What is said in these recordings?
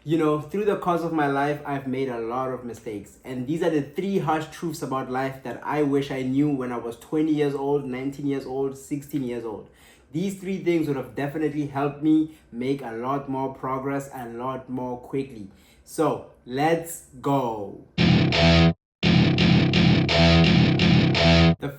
Through the course of my life, I've made a lot of mistakes. And these are the three harsh truths about life that I wish I knew when I was 20 years old, 19 years old, 16 years old. These three things would have definitely helped me make a lot more progress and a lot more quickly. So, let's go. The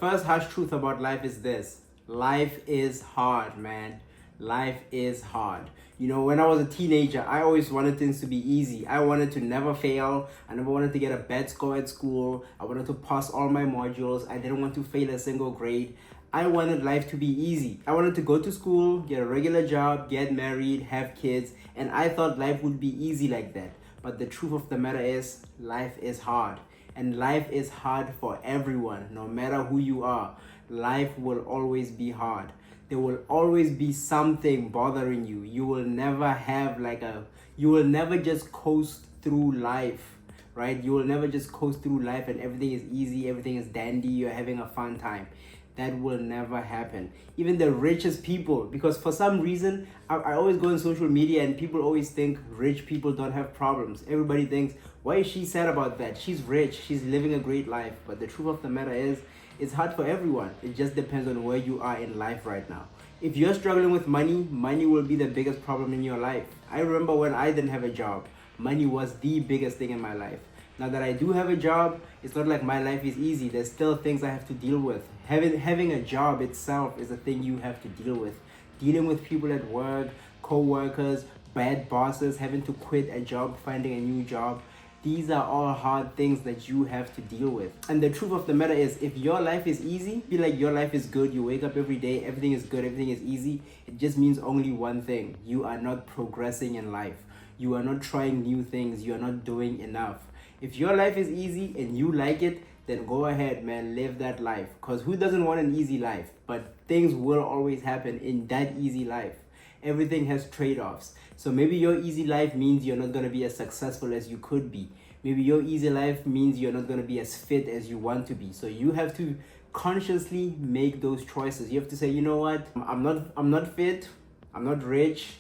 first harsh truth about life is this: life is hard, man. Life is hard. When I was a teenager, I always wanted things to be easy. I wanted to never fail. I never wanted to get a bad score at school. I wanted to pass all my modules. I didn't want to fail a single grade. I wanted life to be easy. I wanted to go to school, get a regular job, get married, have kids, and I thought life would be easy like that. But the truth of the matter is, life is hard. And life is hard for everyone, no matter who you are. Life will always be hard. There will always be something bothering you. You will never just coast through life, right? You will never just coast through life and everything is easy, everything is dandy, you're having a fun time. That will never happen. Even the richest people, because for some reason, I always go on social media and people always think rich people don't have problems. Everybody thinks, why is she sad about that? She's rich, she's living a great life. But the truth of the matter is, it's hard for everyone. It just depends on where you are in life right now. If you're struggling with money, money will be the biggest problem in your life. I remember when I didn't have a job, money was the biggest thing in my life. Now that I do have a job, it's not like my life is easy. There's still things I have to deal with. Having a job itself is a thing you have to deal with. Dealing with people at work, co-workers, bad bosses, having to quit a job, finding a new job. These are all hard things that you have to deal with. And the truth of the matter is, if your life is easy, feel like your life is good, you wake up every day, everything is good, everything is easy, it just means only one thing: you are not progressing in life. You are not trying new things, you are not doing enough. If your life is easy and you like it, then go ahead, man, live that life. Because who doesn't want an easy life? But things will always happen in that easy life. Everything has trade-offs. So maybe your easy life means you're not going to be as successful as you could be. Maybe your easy life means you're not going to be as fit as you want to be. So you have to consciously make those choices. You have to say, you know what? I'm not fit, I'm not rich,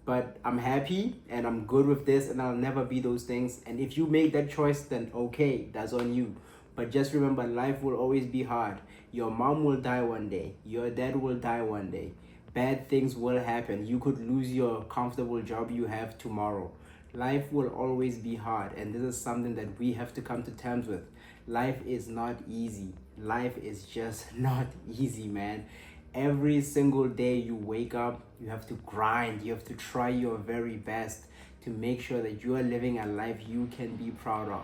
but I'm happy and I'm good with this and I'll never be those things. And if you make that choice, then okay, that's on you. But just remember, life will always be hard. Your mom will die one day. Your dad will die one day. Bad things will happen. You could lose your comfortable job you have tomorrow. Life will always be hard, and this is something that we have to come to terms with. Life is not easy. Life is just not easy, man. Every single day you wake up, you have to grind. You have to try your very best to make sure that you are living a life you can be proud of.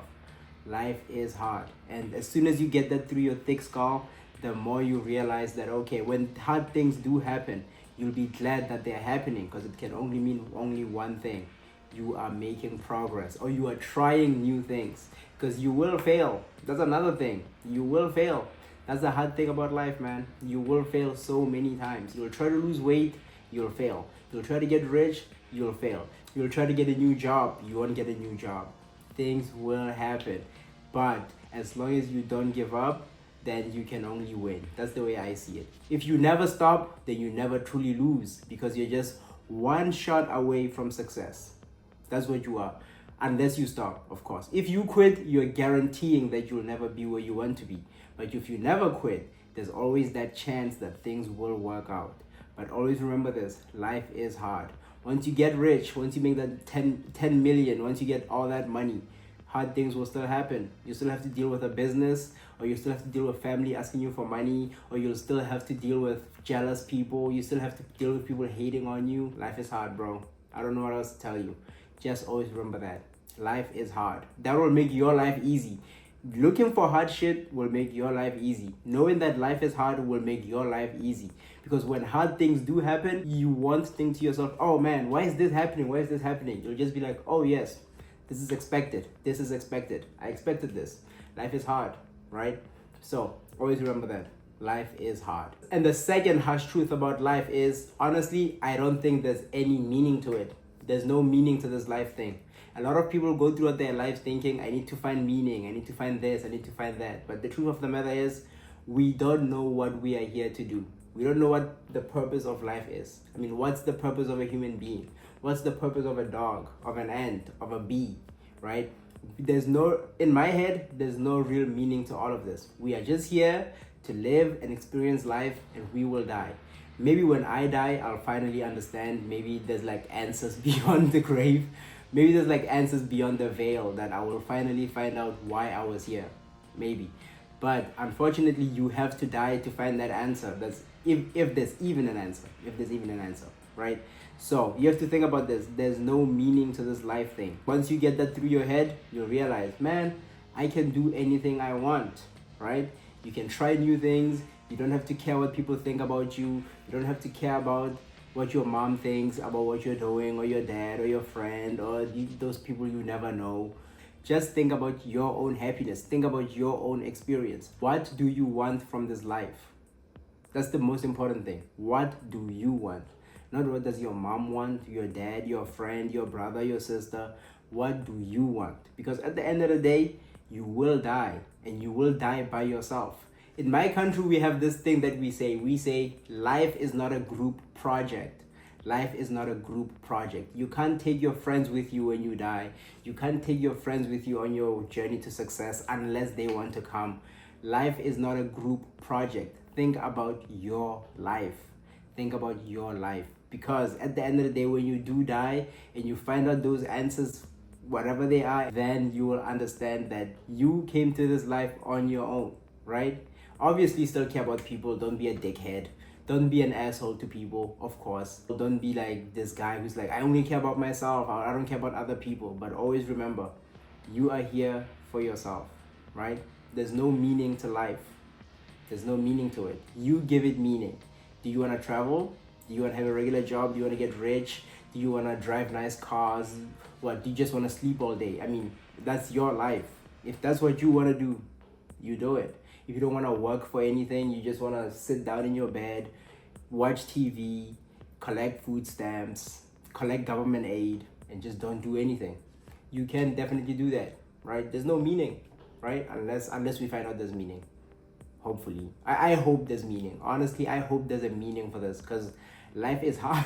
Life is hard, and as soon as you get that through your thick skull, the more you realize that, okay, when hard things do happen, you'll be glad that they're happening, because it can only mean only one thing: you are making progress, or you are trying new things. Because you will fail. That's another thing. You will fail. That's the hard thing about life, man. You will fail so many times. You'll try to lose weight, you'll fail. You'll try to get rich, you'll fail. You'll try to get a new job, you won't get a new job. Things will happen. But as long as you don't give up, then you can only win. That's the way I see it. If you never stop, then you never truly lose, because you're just one shot away from success. That's what you are. Unless you stop, of course. If you quit, you're guaranteeing that you'll never be where you want to be. But if you never quit, there's always that chance that things will work out. But always remember this: life is hard. Once you get rich, once you make that 10 million, once you get all that money, hard things will still happen. You still have to deal with a business, or you still have to deal with family asking you for money, or you'll still have to deal with jealous people. You still have to deal with people hating on you. Life is hard, bro. I don't know what else to tell you. Just always remember that. Life is hard. That will make your life easy. Looking for hard shit will make your life easy. Knowing that life is hard will make your life easy. Because when hard things do happen, you won't think to yourself, oh man, why is this happening? Why is this happening? You'll just be like, oh yes, this is expected. This is expected. I expected this. Life is hard, right? So always remember that. Life is hard. And the second harsh truth about life is, honestly, I don't think there's any meaning to it. There's no meaning to this life thing. A lot of people go throughout their lives thinking, I need to find meaning, I need to find this, I need to find that. But the truth of the matter is, we don't know what we are here to do. We don't know what the purpose of life is. I mean, what's the purpose of a human being? What's the purpose of a dog, of an ant, of a bee, right? There's no, in my head, there's no real meaning to all of this. We are just here to live and experience life, and we will die. Maybe when I die, I'll finally understand. Maybe there's like answers beyond the grave. Maybe there's like answers beyond the veil that I will finally find out why I was here. Maybe. But unfortunately, you have to die to find that answer. That's if there's even an answer. If there's even an answer, right? So you have to think about this. There's no meaning to this life thing. Once you get that through your head, you'll realize, man, I can do anything I want, right? You can try new things. You don't have to care what people think about you. You don't have to care about what your mom thinks about what you're doing, or your dad, or your friend, or those people you never know. Just think about your own happiness. Think about your own experience. What do you want from this life? That's the most important thing. What do you want? Not what does your mom want, your dad, your friend, your brother, your sister. What do you want? Because at the end of the day, you will die, and you will die by yourself. In my country, we have this thing that we say life is not a group project. Life is not a group project. You can't take your friends with you when you die. You can't take your friends with you on your journey to success unless they want to come. Life is not a group project. Think about your life. Think about your life. Because at the end of the day, when you do die and you find out those answers, whatever they are, then you will understand that you came to this life on your own, right? Obviously, still care about people. Don't be a dickhead. Don't be an asshole to people, of course. Don't be like this guy who's like, I only care about myself, or I don't care about other people. But always remember, you are here for yourself, right? There's no meaning to life. There's no meaning to it. You give it meaning. Do you want to travel? Do you want to have a regular job? Do you want to get rich? Do you want to drive nice cars? What, do you just want to sleep all day? I mean, that's your life. If that's what you want to do, you do it. If you don't want to work for anything, you just want to sit down in your bed, watch TV, collect food stamps, collect government aid, and just don't do anything. You can definitely do that, right? There's no meaning, right? Unless we find out there's meaning. Hopefully. I hope there's meaning. Honestly, I hope there's a meaning for this, because life is hard.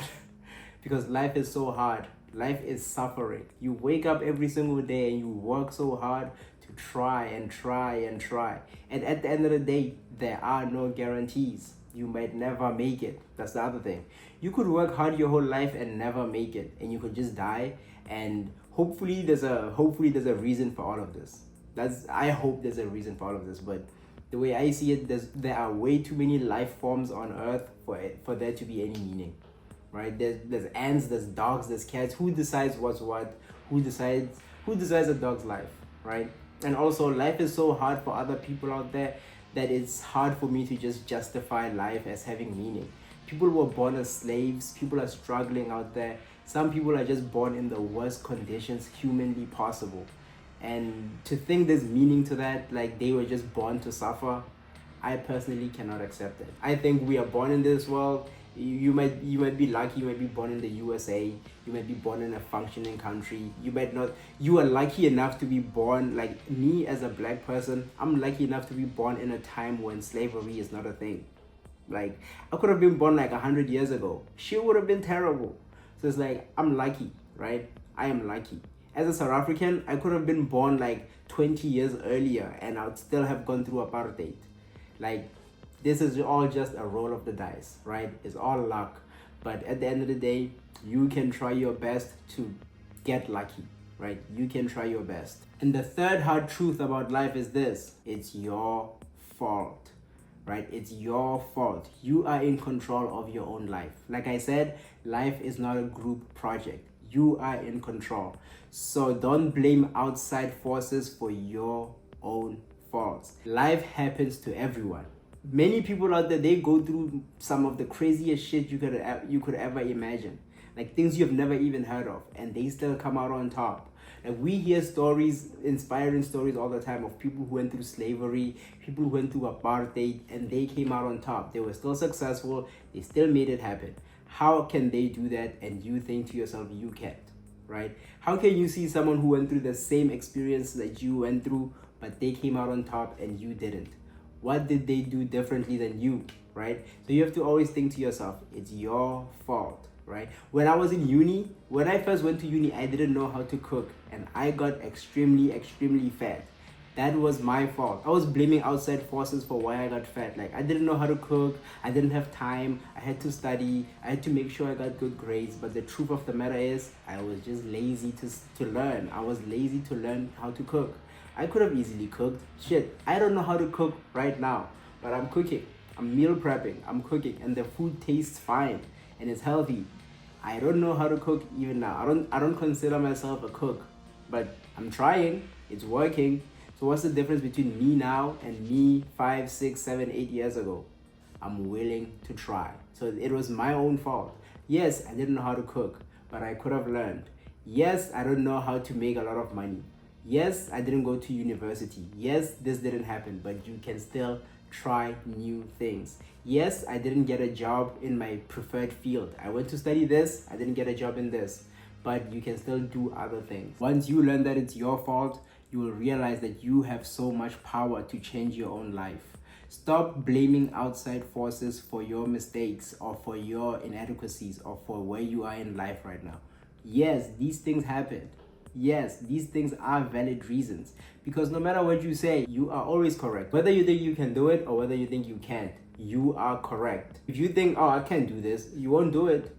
Because life is so hard. Life is suffering. You wake up every single day and you work so hard to try and try and try. And at the end of the day, there are no guarantees. You might never make it. That's the other thing. You could work hard your whole life and never make it, and you could just die. And hopefully there's a reason for all of this. I hope there's a reason for all of this. But the way I see it, there are way too many life forms on Earth for there to be any meaning. Right? There's ants, there's dogs, there's cats. Who decides what's what? Who decides a dog's life, right? And also, life is so hard for other people out there that it's hard for me to just justify life as having meaning. People were born as slaves. People are struggling out there. Some people are just born in the worst conditions humanly possible. And to think there's meaning to that, like they were just born to suffer, I personally cannot accept it. I think we are born in this world. You might be lucky. You might be born in the USA. You might be born in a functioning country. You are lucky enough to be born, like me as a black person. I'm lucky enough to be born in a time when slavery is not a thing. Like, I could have been born like 100 years ago. Shit would have been terrible. So it's like, I'm lucky, right? I am lucky. As a South African, I could have been born like 20 years earlier and I would still have gone through apartheid. Like, this is all just a roll of the dice, right? It's all luck. But at the end of the day, you can try your best to get lucky, right? You can try your best. And the third hard truth about life is this: it's your fault, right? It's your fault. You are in control of your own life. Like I said, life is not a group project. You are in control. So don't blame outside forces for your own faults. Life happens to everyone. Many people out there, they go through some of the craziest shit you could ever imagine. Like things you've never even heard of, and they still come out on top. Like we hear stories, inspiring stories all the time of people who went through slavery, people who went through apartheid, and they came out on top. They were still successful. They still made it happen. How can they do that and you think to yourself you can't, right? How can you see someone who went through the same experience that you went through, but they came out on top and you didn't? What did they do differently than you, right? So you have to always think to yourself, it's your fault. right? When I was in uni, when I first went to uni, I didn't know how to cook and I got extremely fat. That was my fault. I was blaming outside forces for why I got fat. Like, I didn't know how to cook, I didn't have time, I had to study, I had to make sure I got good grades. But the truth of the matter is, I was just lazy to learn. I was lazy to learn how to cook. I could have easily cooked. Shit, I don't know how to cook right now, but I'm cooking. I'm meal prepping, I'm cooking, and the food tastes fine and it's healthy. I don't know how to cook even now. I don't consider myself a cook, but I'm trying. It's working. So what's the difference between me now and me 5, 6, 7, 8 years ago? I'm willing to try. So it was my own fault. Yes, I didn't know how to cook, but I could have learned. Yes, I don't know how to make a lot of money. Yes, I didn't go to university. Yes, this didn't happen, but you can still try new things. Yes, I didn't get a job in my preferred field. I went to study this, I didn't get a job in this, but you can still do other things. Once you learn that it's your fault, you will realize that you have so much power to change your own life. Stop blaming outside forces for your mistakes or for your inadequacies or for where you are in life right now. Yes, these things happened. Yes, these things are valid reasons. Because no matter what you say, you are always correct. Whether you think you can do it or whether you think you can't, you are correct. If you think, oh, I can't do this, you won't do it,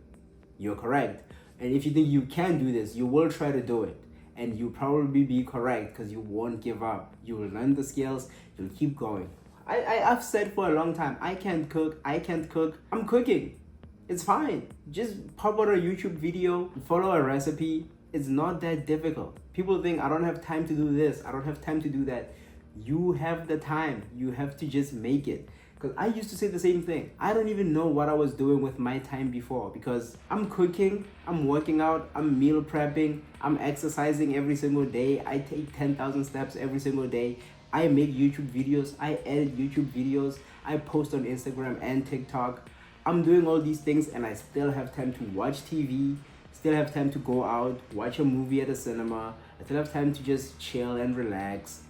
you're correct. And if you think you can do this, you will try to do it. And you'll probably be correct because you won't give up. You will learn the skills, you'll keep going. I've said for a long time, I can't cook. I'm cooking. It's fine. Just pop out a YouTube video, follow a recipe. It's not that difficult. People think I don't have time to do this, I don't have time to do that. You have the time. You have to just make it. Because I used to say the same thing. I don't even know what I was doing with my time before because I'm cooking, I'm working out, I'm meal prepping, I'm exercising every single day. I take 10,000 steps every single day. I make YouTube videos, I edit YouTube videos, I post on Instagram and TikTok. I'm doing all these things and I still have time to watch TV, still have time to go out, watch a movie at a cinema. I still have time to just chill and relax.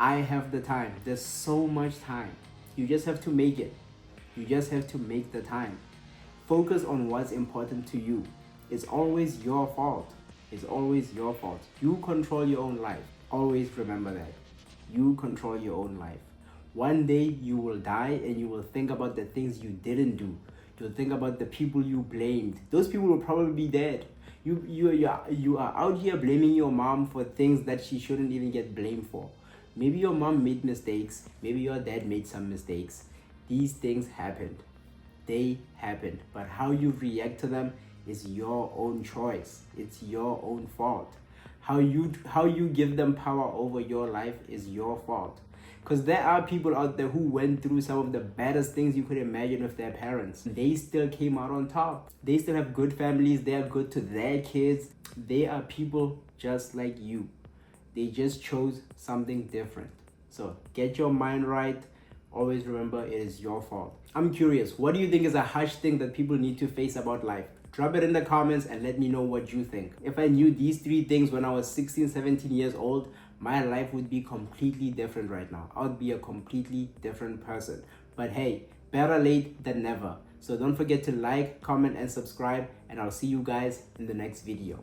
I have the time. There's so much time. You just have to make it. You just have to make the time. Focus on what's important to you. It's always your fault. It's always your fault. You control your own life. Always remember that. You control your own life. One day you will die and you will think about the things you didn't do. You'll think about the people you blamed. Those people will probably be dead. You are out here blaming your mom for things that she shouldn't even get blamed for. Maybe your mom made mistakes. Maybe your dad made some mistakes. These things happened. They happened. But how you react to them is your own choice. It's your own fault. How you give them power over your life is your fault. Because there are people out there who went through some of the baddest things you could imagine with their parents. They still came out on top. They still have good families. They are good to their kids. They are people just like you. They just chose something different. So get your mind right. Always remember it is your fault. I'm curious, what do you think is a harsh thing that people need to face about life? Drop it in the comments and let me know what you think. If I knew these 3 things when I was 16, 17 years old, my life would be completely different right now. I would be a completely different person. But hey, better late than never. So don't forget to like, comment, and subscribe, and I'll see you guys in the next video.